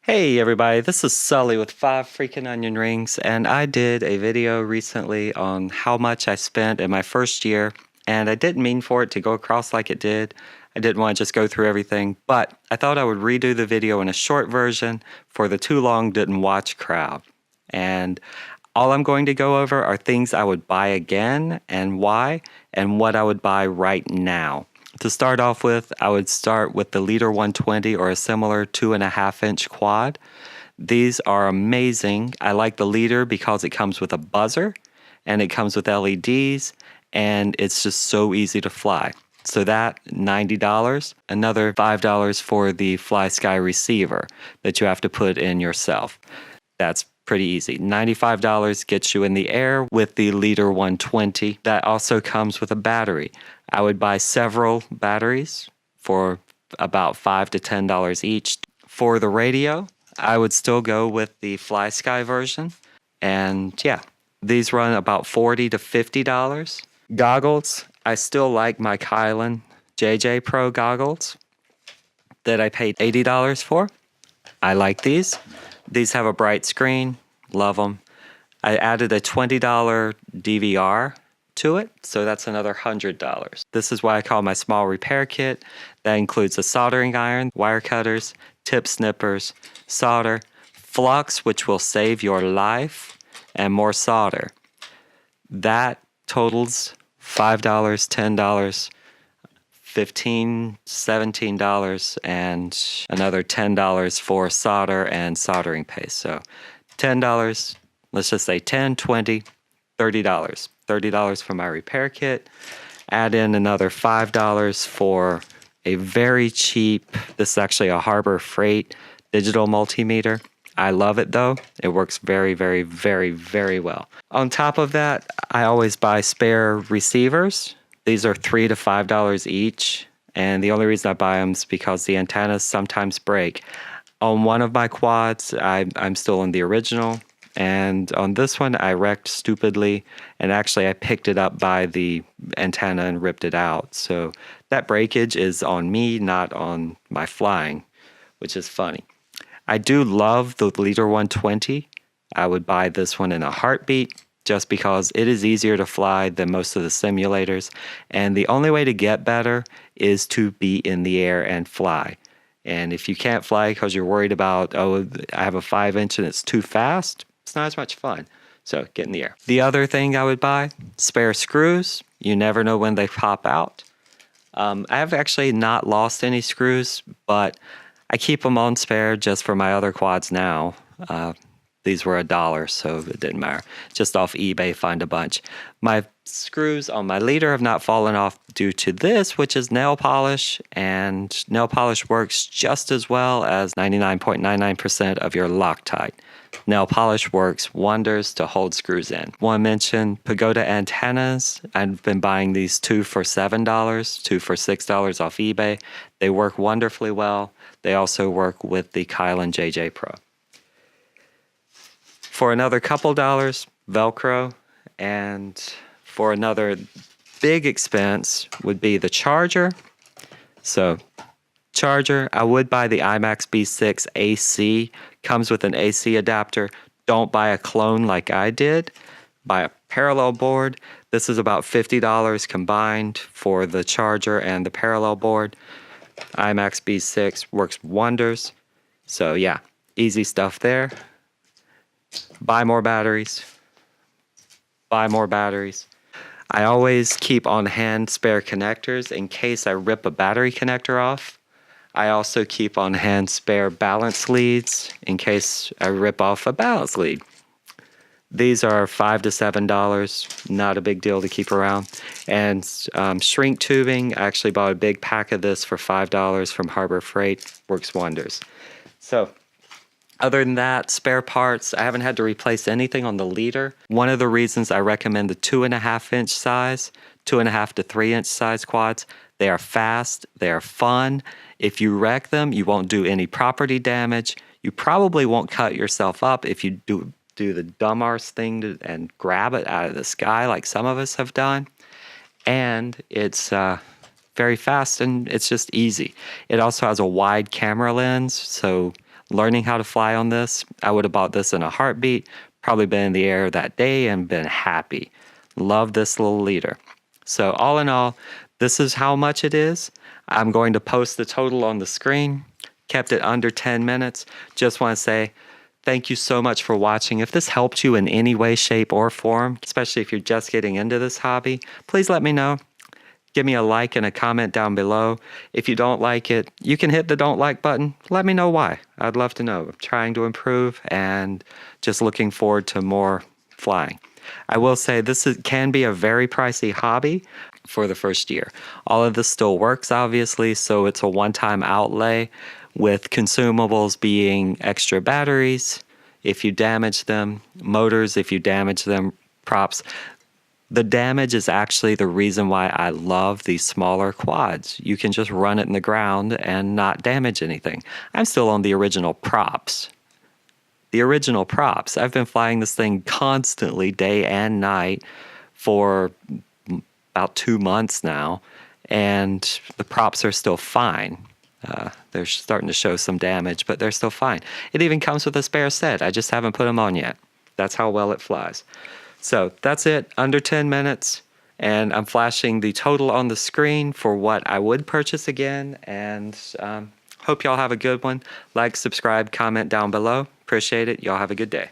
Hey everybody, this is Sully with 5 Freaking Onion Rings, and I did a video recently on how much I spent in my first year, and I didn't mean for it to go across like it did. I didn't want to just go through everything, but I thought I would redo the video in a short version for the too long didn't watch crowd. And all I'm going to go over are things I would buy again and why, and what I would buy right now. To start off with, I would start with the Leader 120 or a similar 2.5-inch quad. These are amazing. I like the Leader because it comes with a buzzer and it comes with LEDs and it's just so easy to fly. So that, $90. Another $5 for the Fly Sky receiver that you have to put in yourself. That's pretty easy. $95 gets you in the air with the Leader 120. That also comes with a battery. I would buy several batteries for about $5 to $10 each. For the radio, I would still go with the Fly Sky version. And yeah, these run about $40 to $50. Goggles, I still like my Kylan JJ Pro goggles that I paid $80 for. I like these. These have a bright screen, love them. I added a $20 DVR to it, so that's another $100. This is what I call my small repair kit. That includes a soldering iron, wire cutters, tip snippers, solder, flux, which will save your life, and more solder. That totals $5, $10, $15, $17, and another $10 for solder and soldering paste. So $10, let's just say $10, $20, $30. $30 for my repair kit. Add in another $5 for a very cheap, this is actually a Harbor Freight digital multimeter. I love it though. It works very, very, very, very well. On top of that, I always buy spare receivers. These are $3 to $5 each, and the only reason I buy them is because the antennas sometimes break. On one of my quads, I'm still in the original, and on this one, I wrecked stupidly, and actually I picked it up by the antenna and ripped it out. So that breakage is on me, not on my flying, which is funny. I do love the Leader 120. I would buy this one in a heartbeat, just because it is easier to fly than most of the simulators. And the only way to get better is to be in the air and fly. And if you can't fly because you're worried about, oh, I have a 5-inch and it's too fast, it's not as much fun. So get in the air. The other thing I would buy, spare screws. You never know when they pop out. I have actually not lost any screws, but I keep them on spare just for my other quads now. These were $1, so it didn't matter. Just off eBay, find a bunch. My screws on my Leader have not fallen off due to this, which is nail polish, and nail polish works just as well as 99.99% of your Loctite. Nail polish works wonders to hold screws in. Want to mention Pagoda antennas. I've been buying these 2 for $7, 2 for $6 off eBay. They work wonderfully well. They also work with the Kylan JJ Pro. For another couple dollars, Velcro, and for another big expense would be the charger. So charger, I would buy the IMAX B6 AC. Comes with an AC adapter. Don't buy a clone like I did. Buy a parallel board. This is about $50 combined for the charger and the parallel board. IMAX B6 works wonders. So yeah, easy stuff there. Buy more batteries. Buy more batteries. I always keep on hand spare connectors in case I rip a battery connector off. I also keep on hand spare balance leads in case I rip off a balance lead. These are $5 to $7, not a big deal to keep around. And shrink tubing, I actually bought a big pack of this for $5 from Harbor Freight. Works wonders. So other than that, spare parts, I haven't had to replace anything on the Leader. One of the reasons I recommend the 2.5-inch size, 2.5 to 3-inch size quads, they are fast, they are fun. If you wreck them, you won't do any property damage. You probably won't cut yourself up if you do the dumb arse thing and grab it out of the sky like some of us have done. And it's very fast and it's just easy. It also has a wide camera lens, so learning how to fly on this, I would have bought this in a heartbeat, probably been in the air that day and been happy. Love this little leader. So all in all, this is how much it is. I'm going to post the total on the screen. Kept it under 10 minutes. Just want to say thank you so much for watching. If this helped you in any way, shape, or form, especially if you're just getting into this hobby, please let me know. Give me a like and a comment down below. If you don't like it, you can hit the don't like button. Let me know why. I'd love to know. I'm trying to improve and just looking forward to more flying. I will say can be a very pricey hobby for the first year. All of this still works, obviously, so it's a one-time outlay, with consumables being extra batteries if you damage them, motors if you damage them, props. The damage is actually the reason why I love these smaller quads. You can just run it in the ground and not damage anything. I'm still on the original props. I've been flying this thing constantly, day and night, for about 2 months now, and the props are still fine. They're starting to show some damage, but they're still fine. It even comes with a spare set. I just haven't put them on yet. That's how well it flies. So that's it, under 10 minutes, and I'm flashing the total on the screen for what I would purchase again, and hope y'all have a good one. Like, subscribe, comment down below. Appreciate it. Y'all have a good day.